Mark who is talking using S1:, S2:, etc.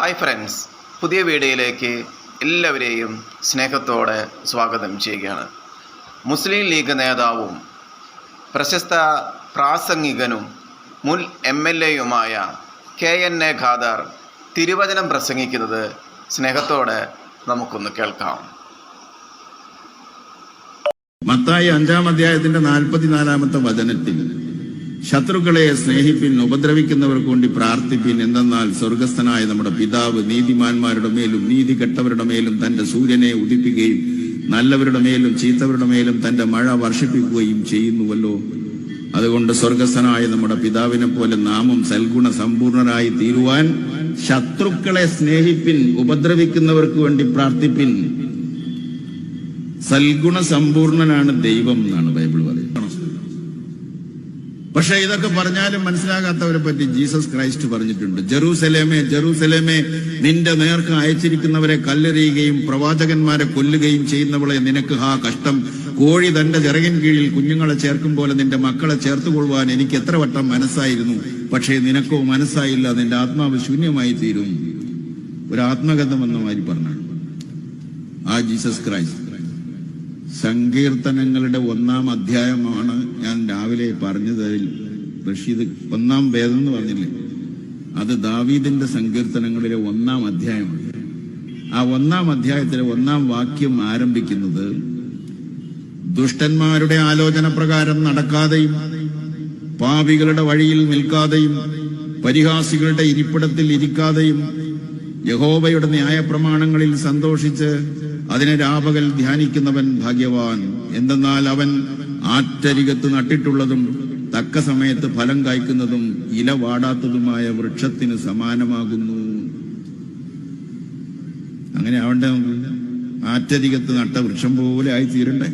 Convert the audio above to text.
S1: Hi friends, പുതിയ വീഡിയോയിലേക്ക് എല്ലാവരെയും സ്നേഹത്തോടെ സ്വാഗതം ചെയ്യുകയാണ്. മുസ്ലിം ലീഗ് നേതാവും പ്രശസ്ത പ്രാസംഗികനും മുൻ MLA-യുമായ KNA ഖാദർ തിരുവചനം പ്രസംഗിക്കുന്നത് സ്നേഹത്തോടെ നമുക്കൊന്ന് കേൾക്കാം.
S2: മത്തായി 5-ാം അധ്യായത്തിന്റെ 44-ാമത്തെ വചനത്തിൽ ശത്രുക്കളെ സ്നേഹിപ്പിൻ, ഉപദ്രവിക്കുന്നവർക്ക് വേണ്ടി പ്രാർത്ഥിപ്പിൻ, എന്തെന്നാൽ സ്വർഗസ്ഥനായ നമ്മുടെ പിതാവ് നീതിമാന്മാരുടെ മേലും നീതി കെട്ടവരുടെ മേലും തന്റെ സൂര്യനെ ഉദിപ്പിക്കുകയും നല്ലവരുടെ മേലും ചീത്തവരുടെ മേലും തന്റെ മഴ വർഷിപ്പിക്കുകയും ചെയ്യുന്നുവല്ലോ. അതുകൊണ്ട് സ്വർഗസ്ഥനായ നമ്മുടെ പിതാവിനെ പോലെ നാമും സൽഗുണ സമ്പൂർണരായി തീരുവാൻ ശത്രുക്കളെ സ്നേഹിപ്പിൻ, ഉപദ്രവിക്കുന്നവർക്ക് വേണ്ടി പ്രാർത്ഥിപ്പിൻ. സൽഗുണ സമ്പൂർണനാണ് ദൈവം എന്നാണ് ബൈബിൾ പറയുന്നത്. പക്ഷെ ഇതൊക്കെ പറഞ്ഞാലും മനസ്സിലാകാത്തവരെ പറ്റി ജീസസ് ക്രൈസ്റ്റ് പറഞ്ഞിട്ടുണ്ട്. ജെറൂസലേമേ ജെറൂസലേമേ, നിന്റെ നേർക്ക് അയച്ചിരിക്കുന്നവരെ കല്ലെറിയുകയും പ്രവാചകന്മാരെ കൊല്ലുകയും ചെയ്യുന്നവളെ, നിനക്ക് ഹാ കഷ്ടം. കോഴി തന്റെ ചിറകിൻ കീഴിൽ കുഞ്ഞുങ്ങളെ ചേർക്കും പോലെ നിന്റെ മക്കളെ ചേർത്തുകൊള്ളുവാൻ എനിക്ക് എത്ര വട്ടം മനസ്സായിരുന്നു, പക്ഷേ നിനക്കോ മനസ്സായില്ല, നിന്റെ ആത്മാവ് ശൂന്യമായി തീരും. ഒരു ആത്മകഥം എന്ന മാതിരി പറഞ്ഞാണ് ആ ജീസസ് ക്രൈസ്റ്റ്. സങ്കീർത്തനങ്ങളുടെ 1-ാം അധ്യായമാണ് ഞാൻ രാവിലെ പറഞ്ഞത്. റഷീദ് 1-ാം വേദം എന്ന് പറഞ്ഞില്ലേ, അത് ദാവീദിന്റെ സങ്കീർത്തനങ്ങളിലെ 1-ാം അധ്യായമാണ്. ആ 1-ാം അധ്യായത്തിലെ 1-ാം വാക്യം ആരംഭിക്കുന്നത്, ദുഷ്ടന്മാരുടെ ആലോചന പ്രകാരം നടക്കാതെയും പാപികളുടെ വഴിയിൽ നിൽക്കാതെയും പരിഹാസികളുടെ ഇരിപ്പിടത്തിൽ ഇരിക്കാതെയും യഹോവയുടെ ന്യായപ്രമാണങ്ങളിൽ സന്തോഷിച്ച് അതിനെ രാപകൽ ധ്യാനിക്കുന്നവൻ ഭാഗ്യവാൻ. എന്തെന്നാൽ അവൻ ആറ്റരികത്ത് നട്ടിട്ടുള്ളതും തക്ക സമയത്ത് ഫലം കായ്ക്കുന്നതും ഇല വാടാത്തതുമായ വൃക്ഷത്തിന് സമാനമാകുന്നു. അങ്ങനെ ആവണ്ടേ? ആറ്റരികത്ത് നട്ട വൃക്ഷം പോലെ ആയി തീരണ്ടേ?